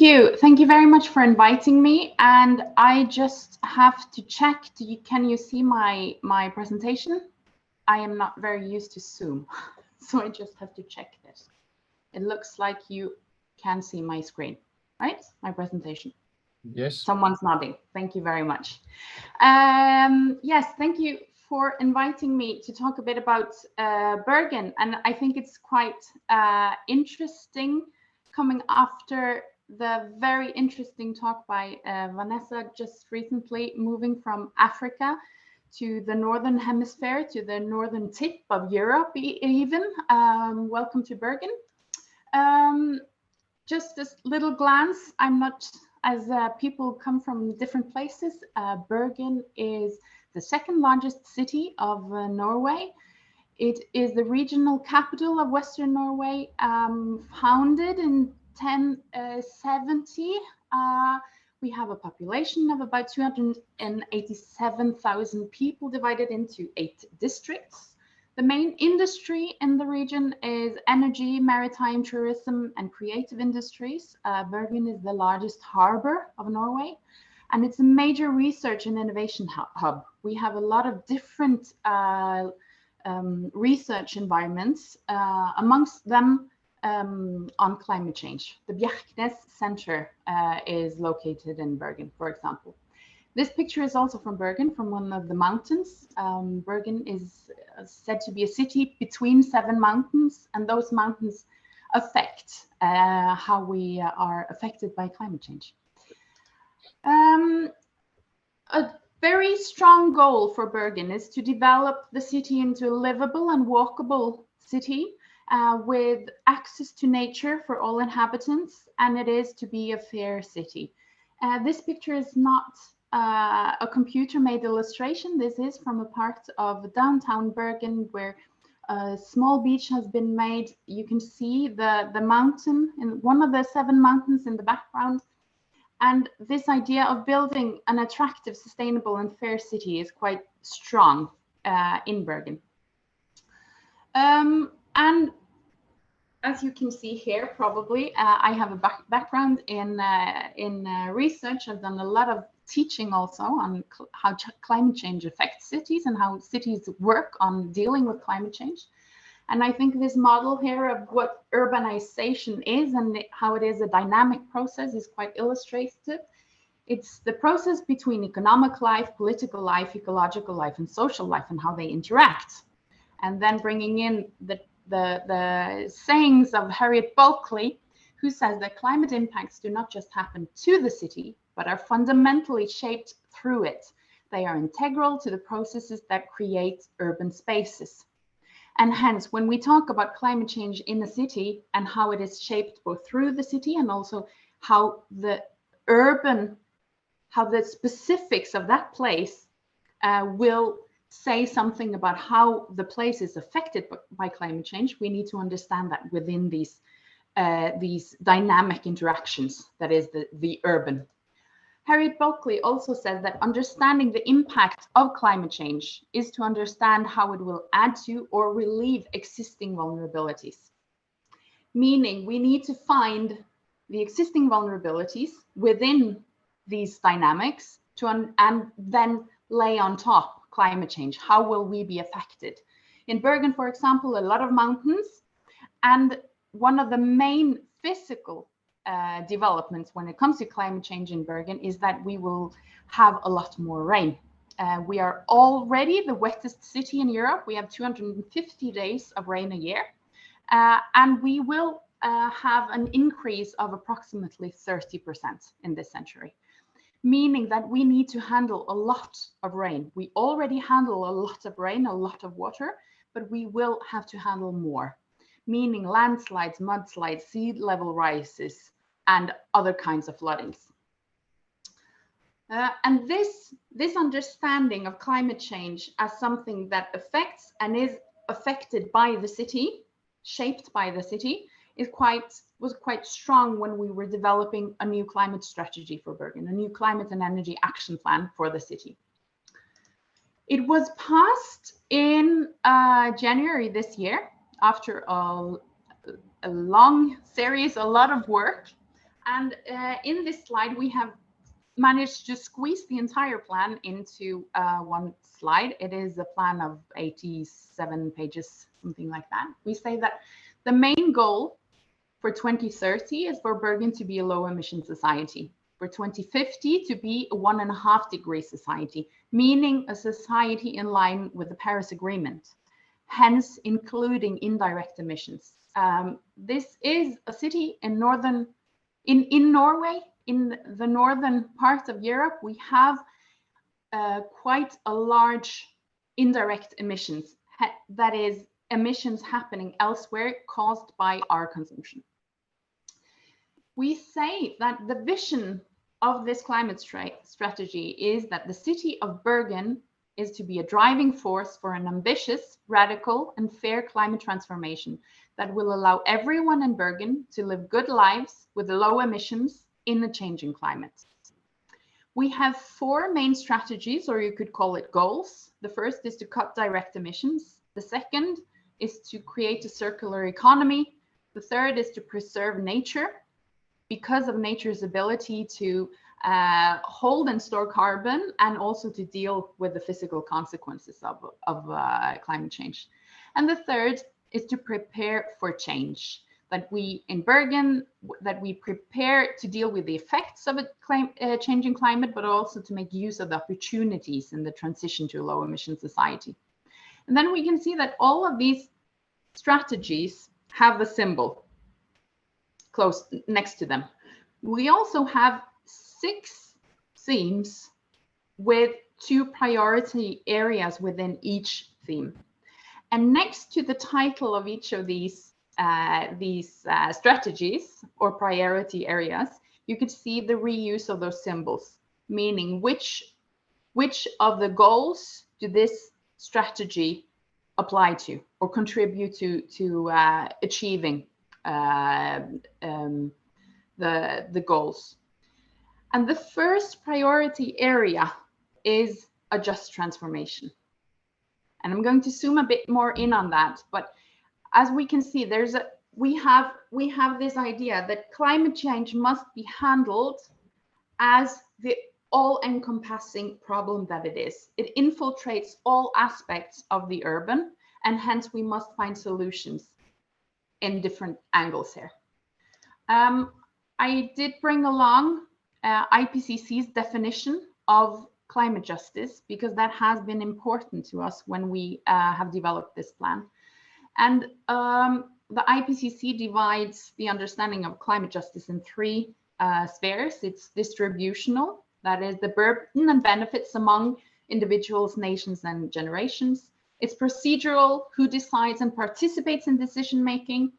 you. Thank you very much for inviting me. And I just have to check, can you see my presentation? I am not very used to Zoom, so I just have to check this. It looks like you can see my screen, right? My presentation. Yes. Someone's nodding. Thank you very much. Yes, thank you for inviting me to talk a bit about Bergen. And I think it's quite interesting coming after the very interesting talk by Vanessa just recently, moving from Africa to the northern hemisphere, to the northern tip of Europe even. Welcome to Bergen. Just this little glance, I'm not, as people come from different places, Bergen is the second largest city of Norway. It is the regional capital of Western Norway, founded in 1070. We have a population of about 287,000 people divided into 8 districts. The main industry in the region is energy, maritime, tourism, and creative industries. Bergen is the largest harbor of Norway, and it's a major research and innovation hub. We have a lot of different research environments, amongst them on climate change. The Bjerknes Center is located in Bergen, for example. This picture is also from Bergen, from one of the mountains. Bergen is said to be a city between 7 mountains, and those mountains affect how we are affected by climate change. A very strong goal for Bergen is to develop the city into a livable and walkable city with access to nature for all inhabitants, and it is to be a fair city. This picture is not a computer-made illustration. This is from a part of downtown Bergen where a small beach has been made. You can see the mountain, in one of the 7 mountains in the background. And this idea of building an attractive, sustainable, and fair city is quite strong in Bergen. And as you can see here, probably, I have a background in research. I've done a lot of teaching also on how climate change affects cities and how cities work on dealing with climate change. And I think this model here of what urbanization is and how it is a dynamic process is quite illustrative. It's the process between economic life, political life, ecological life, and social life, and how they interact. And then bringing in the sayings of Harriet Bulkley, who says that climate impacts do not just happen to the city, but are fundamentally shaped through it. They are integral to the processes that create urban spaces. And hence, when we talk about climate change in a city and how it is shaped both through the city and also how the specifics of that place will say something about how the place is affected by climate change, we need to understand that within these dynamic interactions, that is the urban. Harriet Bulkley also says that understanding the impact of climate change is to understand how it will add to or relieve existing vulnerabilities. Meaning we need to find the existing vulnerabilities within these dynamics and then lay on top climate change. How will we be affected? In Bergen, for example, a lot of mountains, and one of the main physical developments when it comes to climate change in Bergen is that we will have a lot more rain. We are already the wettest city in Europe. We have 250 days of rain a year, and we will have an increase of approximately 30% in this century, meaning that we need to handle a lot of rain. We already handle a lot of rain, a lot of water, but we will have to handle more, meaning landslides, mudslides, sea level rises, and other kinds of floodings. And this understanding of climate change as something that affects and is affected by the city, shaped by the city, was quite strong when we were developing a new climate strategy for Bergen, a new climate and energy action plan for the city. It was passed in January this year after a long series, a lot of work. And in this slide, we have managed to squeeze the entire plan into one slide. It is a plan of 87 pages, something like that. We say that the main goal for 2030 is for Bergen to be a low emission society. For 2050 to be a 1.5 degree society, meaning a society in line with the Paris Agreement, hence including indirect emissions. This is a city in Norway, in the northern part of Europe. We have quite a large indirect emissions, that is emissions happening elsewhere caused by our consumption. We say that the vision of this climate strategy is that the city of Bergen is to be a driving force for an ambitious, radical, and fair climate transformation that will allow everyone in Bergen to live good lives with low emissions in a changing climate. We have 4 main strategies, or you could call it goals. The first is to cut direct emissions. The second is to create a circular economy. The third is to preserve nature because of nature's ability to hold and store carbon, and also to deal with the physical consequences of climate change. And the third is to prepare for change, that we in Bergen, that we prepare to deal with the effects of a changing climate, but also to make use of the opportunities in the transition to a low emission society. And then we can see that all of these strategies have a symbol close next to them. We also have 6 themes with 2 priority areas within each theme. And next to the title of each of these strategies or priority areas, you could see the reuse of those symbols, meaning which of the goals do this strategy apply to or contribute to achieving the goals. And the first priority area is a just transformation. And I'm going to zoom a bit more in on that. But as we can see, we have this idea that climate change must be handled as the all-encompassing problem that it is. It infiltrates all aspects of the urban, and hence we must find solutions in different angles here. I did bring along IPCC's definition of climate justice, because that has been important to us when we have developed this plan. And the IPCC divides the understanding of climate justice in 3 spheres. It's distributional, that is the burden and benefits among individuals, nations, and generations. It's procedural, who decides and participates in decision making.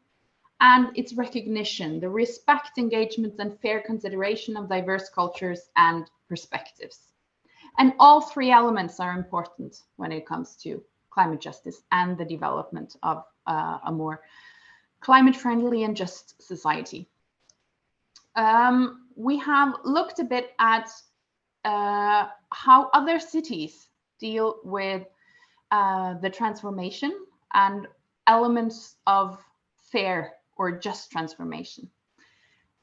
And it's recognition, the respect, engagement, and fair consideration of diverse cultures and perspectives. And all 3 elements are important when it comes to climate justice and the development of a more climate-friendly and just society. We have looked a bit at how other cities deal with the transformation and elements of fair or just transformation.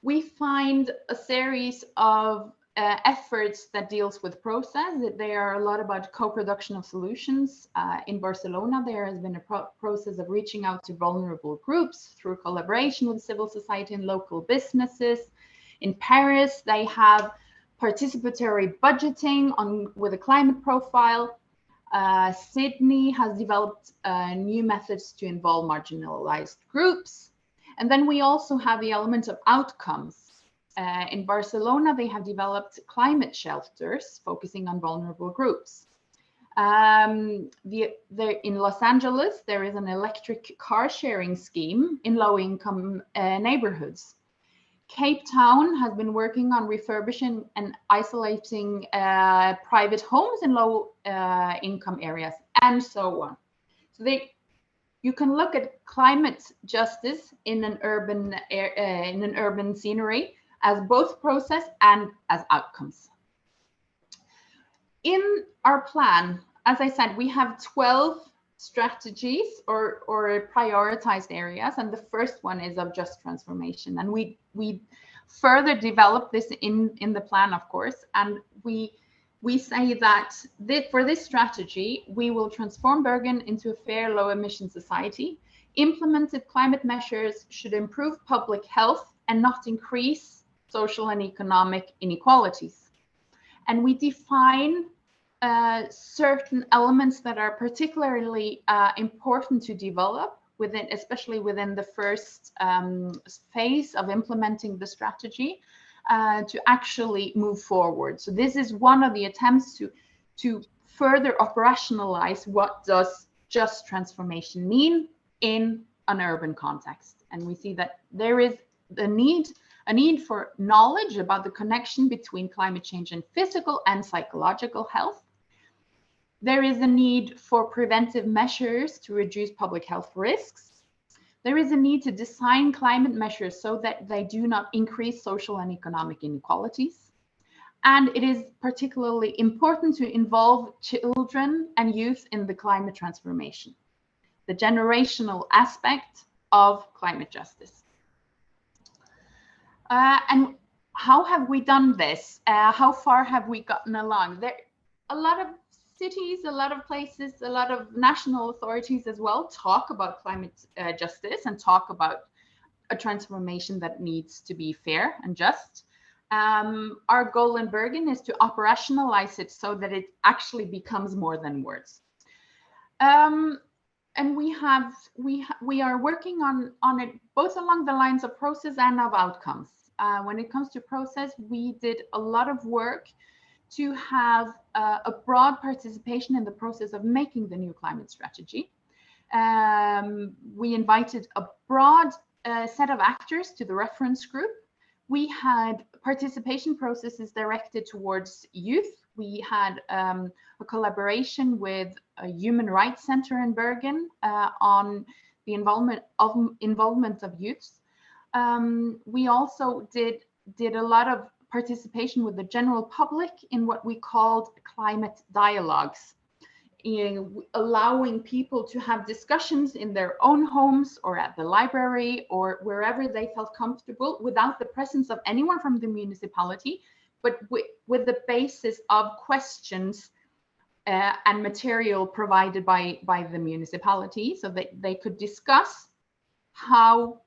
We find a series of efforts that deals with process. They are a lot about co-production of solutions. In Barcelona, there has been a process of reaching out to vulnerable groups through collaboration with civil society and local businesses. In Paris, they have participatory budgeting with a climate profile. Sydney has developed new methods to involve marginalized groups. And then we also have the element of outcomes. In Barcelona, they have developed climate shelters focusing on vulnerable groups. In Los Angeles, there is an electric car sharing scheme in low-income neighborhoods. Cape Town has been working on refurbishing and isolating private homes in low-income areas, and so on. So you can look at climate justice in an urban scenery as both process and as outcomes. In our plan, as I said, we have 12 strategies or prioritized areas, and the first one is of just transformation. And we further develop this in the plan, of course, and we say that for this strategy, we will transform Bergen into a fair, low-emission society. Implemented climate measures should improve public health and not increase social and economic inequalities. And we define certain elements that are particularly important to develop, especially within the first phase of implementing the strategy, to actually move forward. So this is one of the attempts to further operationalize what does just transformation mean in an urban context. And we see that there is a need for knowledge about the connection between climate change and physical and psychological health. There is a need for preventive measures to reduce public health risks. There is a need to design climate measures so that they do not increase social and economic inequalities. And it is particularly important to involve children and youth in the climate transformation, the generational aspect of climate justice. And how have we done this? How far have we gotten along? There a lot of cities, a lot of places, a lot of national authorities as well talk about climate justice and talk about a transformation that needs to be fair and just. Our goal in Bergen is to operationalize it so that it actually becomes more than words. And we are working on it both along the lines of process and of outcomes. When it comes to process, we did a lot of work to have a broad participation in the process of making the new climate strategy. We invited a broad set of actors to the reference group. We had participation processes directed towards youth. We had a collaboration with a human rights center in Bergen on the involvement of youths. We also did a lot of participation with the general public in what we called climate dialogues, allowing people to have discussions in their own homes or at the library or wherever they felt comfortable without the presence of anyone from the municipality, but with the basis of questions and material provided by the municipality, so that they could discuss how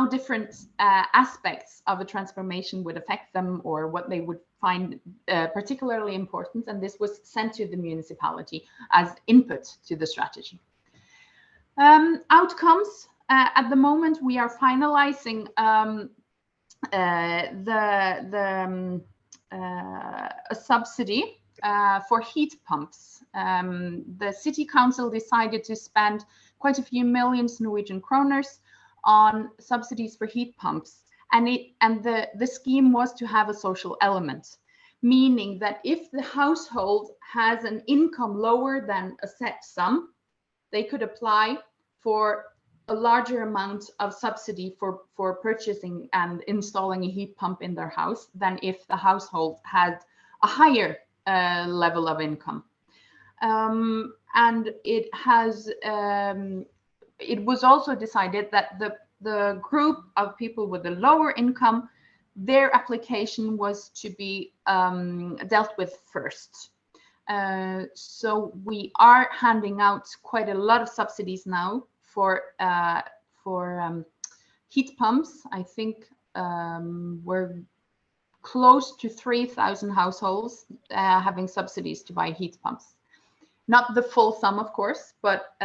different aspects of a transformation would affect them or what they would find particularly important. And this was sent to the municipality as input to the strategy. Outcomes. At the moment, we are finalizing a subsidy for heat pumps. The city council decided to spend quite a few millions Norwegian kroners on subsidies for heat pumps, and the scheme was to have a social element, meaning that if the household has an income lower than a set sum, they could apply for a larger amount of subsidy for purchasing and installing a heat pump in their house than if the household had a higher level of income. And it was also decided that the group of people with a lower income, their application was to be dealt with first. So we are handing out quite a lot of subsidies now for heat pumps. I think we're close to 3,000 households having subsidies to buy heat pumps. Not the full sum, of course, but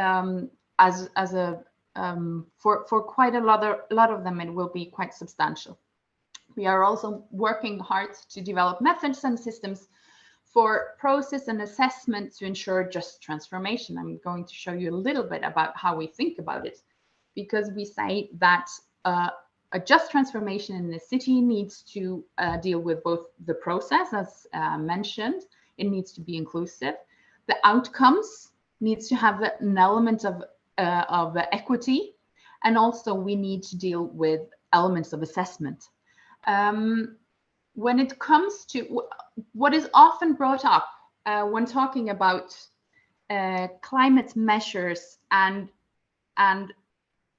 for quite a lot of them, it will be quite substantial. We are also working hard to develop methods and systems for process and assessment to ensure just transformation. I'm going to show you a little bit about how we think about it, because we say that a just transformation in the city needs to deal with both the process, as mentioned. It needs to be inclusive. The outcomes needs to have an element of equity, and also we need to deal with elements of assessment. When it comes to what is often brought up when talking about climate measures and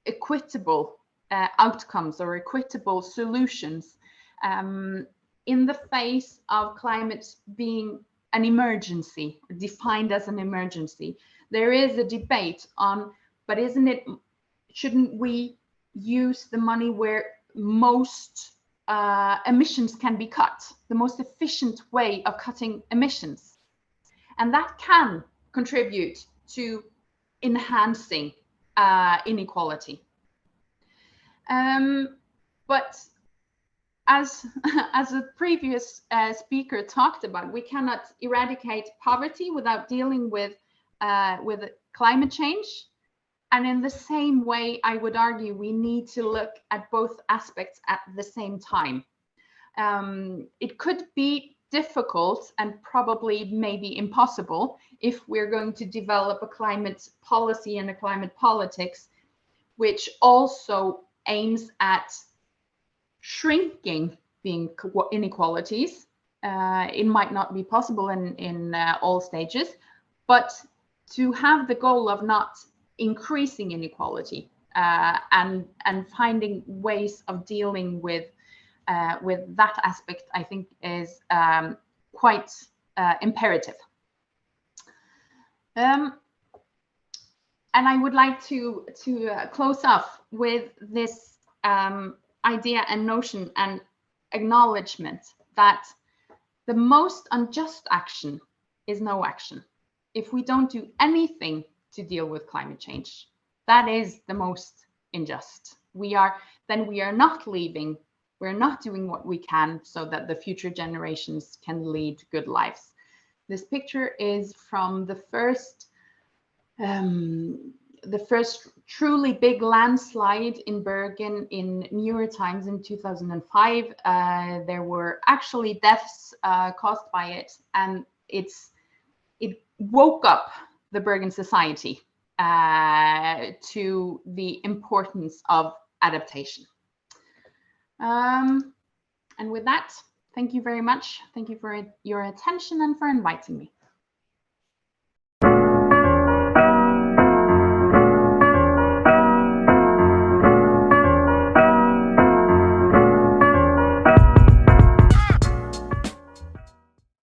equitable outcomes or equitable solutions, in the face of climate being an emergency, defined as an emergency, there is a debate on, but shouldn't we use the money where most emissions can be cut, the most efficient way of cutting emissions? And that can contribute to enhancing inequality. But as a previous speaker talked about, we cannot eradicate poverty without dealing with climate change. And in the same way, I would argue we need to look at both aspects at the same time. It could be difficult and probably maybe impossible if we're going to develop a climate policy and a climate politics which also aims at shrinking the inequalities. It might not be possible in all stages, but to have the goal of not increasing inequality and finding ways of dealing with that aspect, I think, is quite imperative. And I would like to close off with this idea and notion and acknowledgement that the most unjust action is no action. If we don't do anything to deal with climate change, that is the most unjust. We're not leaving, we're not doing what we can so that the future generations can lead good lives. This picture is from the first truly big landslide in Bergen in New York Times in 2005. There were actually deaths caused by it, and it woke up the Bergen society to the importance of adaptation. And with that, thank you very much. Thank you for your attention and for inviting me.